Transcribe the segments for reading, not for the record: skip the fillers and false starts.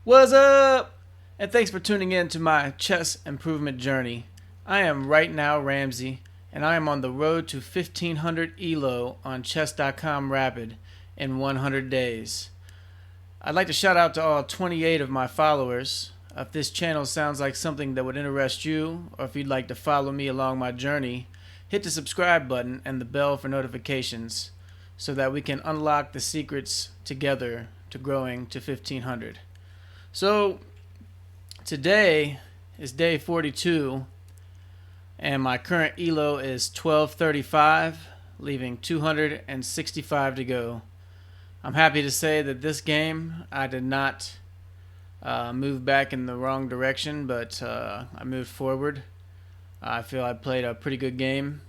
What's up? And thanks for tuning in to my chess improvement journey. I am right now Ramsey, and I am on the road to 1500 ELO on chess.com Rapid in 100 days. I'd like to shout out to all 28 of my followers. If this channel sounds like something that would interest you, or if you'd like to follow me along my journey, hit the subscribe button and the bell for notifications so that we can unlock the secrets together to growing to 1500. So today is day 42 and my current ELO is 1235, leaving 265 to go. I'm happy to say that this game I did not move back in the wrong direction, but I moved forward. I feel I played a pretty good game,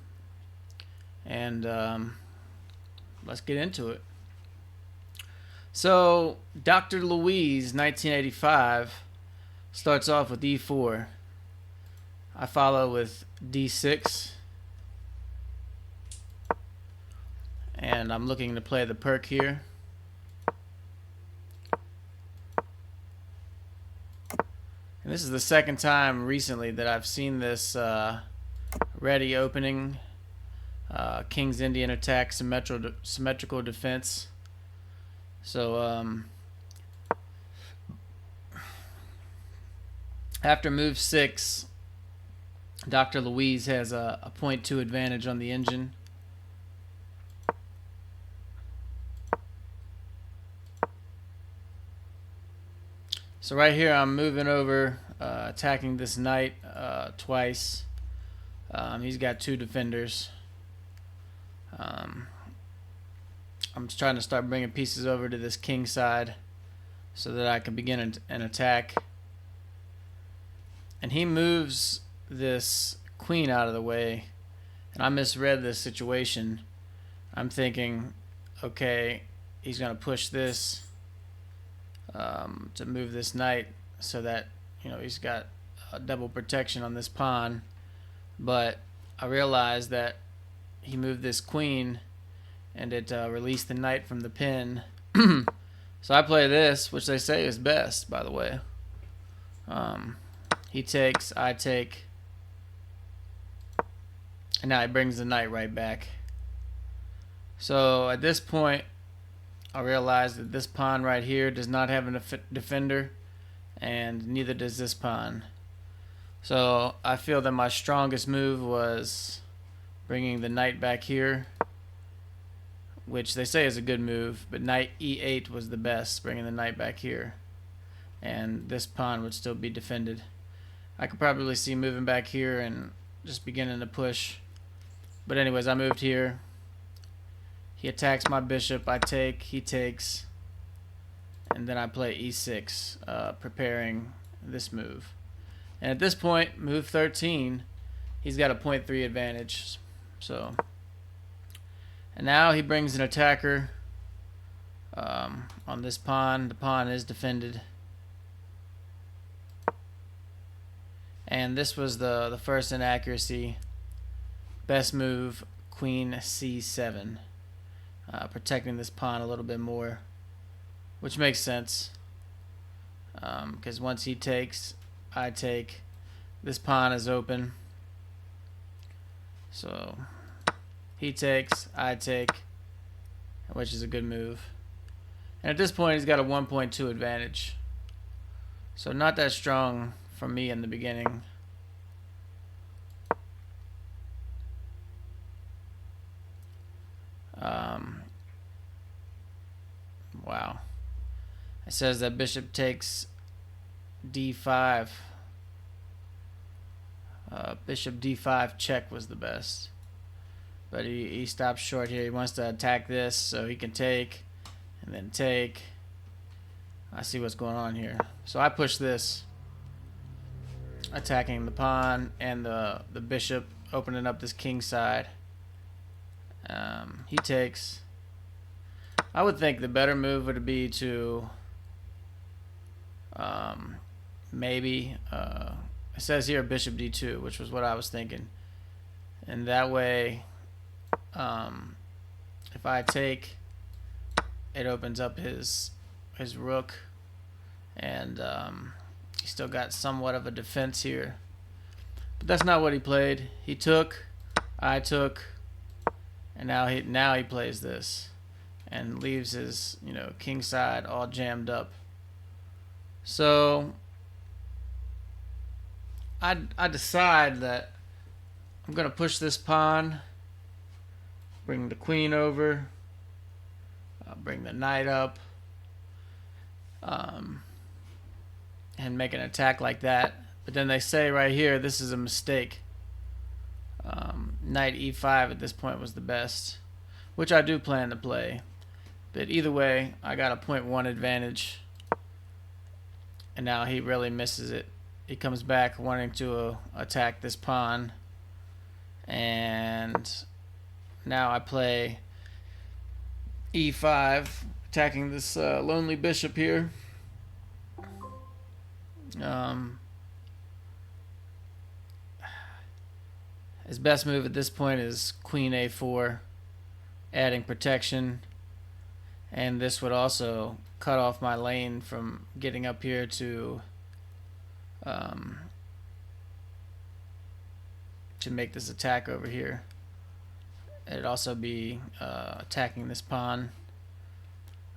and let's get into it. So Dr. Louise 1985 starts off with e4. I follow with d6, and I'm looking to play the perk here. And this is the second time recently that I've seen this Reti opening King's Indian attack symmetrical defense. So after move 6, Dr. Louise has a 0.2 advantage on the engine. So right here I'm moving over, attacking this knight twice. He's got 2 defenders. I'm just trying to start bringing pieces over to this king side so that I can begin an attack. And he moves this queen out of the way, and I misread this situation. I'm thinking, okay, he's going to push this to move this knight so that, he's got double protection on this pawn. But I realized that he moved this queen and it released the knight from the pin. So I play this, which they say is best, by the way. He takes, I take, and now he brings the knight right back. So at this point I realize that this pawn right here does not have a defender, and neither does this pawn. So I feel that my strongest move was bringing the knight back here, which they say is a good move, but knight e8 was the best, bringing the knight back here, and this pawn would still be defended. I could probably see moving back here and just beginning to push, but anyways, I moved here. He attacks my bishop, I take, he takes, and then I play e6, preparing this move. And at this point, move 13, he's got a 0.3 advantage. So, and now he brings an attacker on this pawn. The pawn is defended. And this was the first inaccuracy. Best move, queen c7. Protecting this pawn a little bit more, which makes sense, because once he takes, I take, this pawn is open. So he takes, I take, which is a good move. And at this point he's got a 1.2 advantage, so not that strong for me in the beginning. Wow. It says that bishop takes d5. Bishop d5 check was the best, but he stops short here. He wants to attack this so he can take and then take. I see what's going on here, so I push this, attacking the pawn and the bishop, opening up this king side. He takes. I would think the better move would be to maybe it says here bishop d2, which was what I was thinking, and that way if I take, it opens up his rook and he still got somewhat of a defense here. But that's not what he played. He took, I took, and now he plays this and leaves his king side all jammed up. So I decide that I'm gonna push this pawn, bring the queen over, bring the knight up, and make an attack like that. But then they say right here this is a mistake. Knight e5 at this point was the best, which I do plan to play. But either way, I got a 0.1 advantage, and now he really misses it. He comes back wanting to attack this pawn, and now I play e5, attacking this lonely bishop here. His best move at this point is queen a4, adding protection, and this would also cut off my lane from getting up here to make this attack over here. It'd also be attacking this pawn,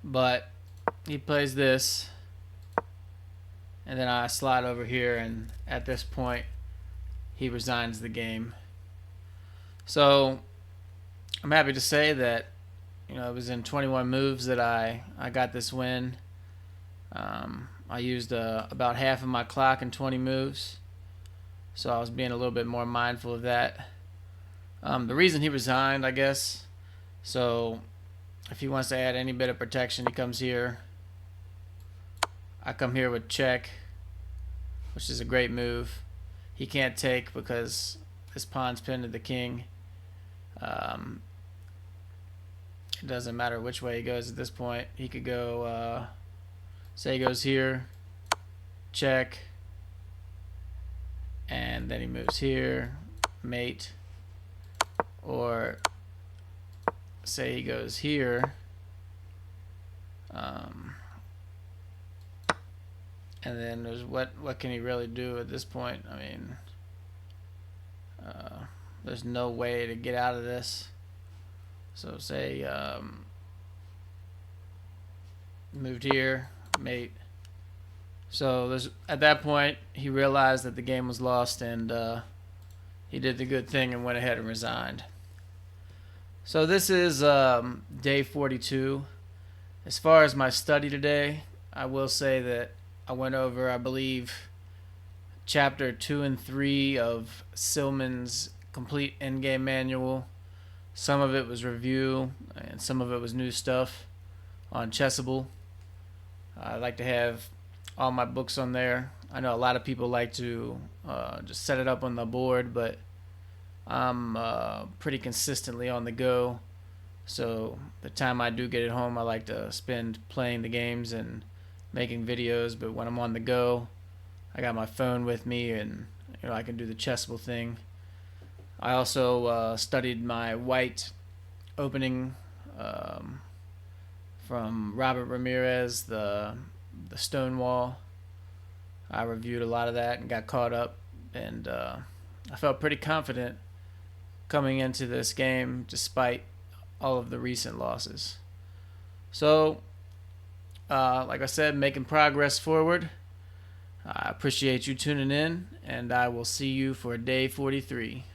but he plays this, and then I slide over here, and at this point he resigns the game. So I'm happy to say that it was in 21 moves that I got this win. I used about half of my clock in 20 moves, so I was being a little bit more mindful of that. The reason he resigned, I guess, so if he wants to add any bit of protection, he comes here. I come here with check, which is a great move. He can't take because this pawn's pinned to the king. It doesn't matter which way he goes at this point. He could go, say he goes here, check, and then he moves here, mate, or say he goes here, and then there's what can he really do at this point? I mean, there's no way to get out of this. So say moved here, mate. So at that point he realized that the game was lost, and he did the good thing and went ahead and resigned. So this is day 42. As far as my study today, I will say that I went over, I believe, chapter 2 and 3 of Silman's complete endgame manual. Some of it was review, and some of it was new stuff on Chessable. I like to have all my books on there. I know a lot of people like to just set it up on the board, but I'm pretty consistently on the go. So the time I do get it home, I like to spend playing the games and making videos. But when I'm on the go, I got my phone with me, and I can do the Chessable thing. I also studied my white opening from Robert Ramirez, the Stonewall. I reviewed a lot of that and got caught up, and I felt pretty confident coming into this game despite all of the recent losses. So, like I said, making progress forward. I appreciate you tuning in, and I will see you for day 43.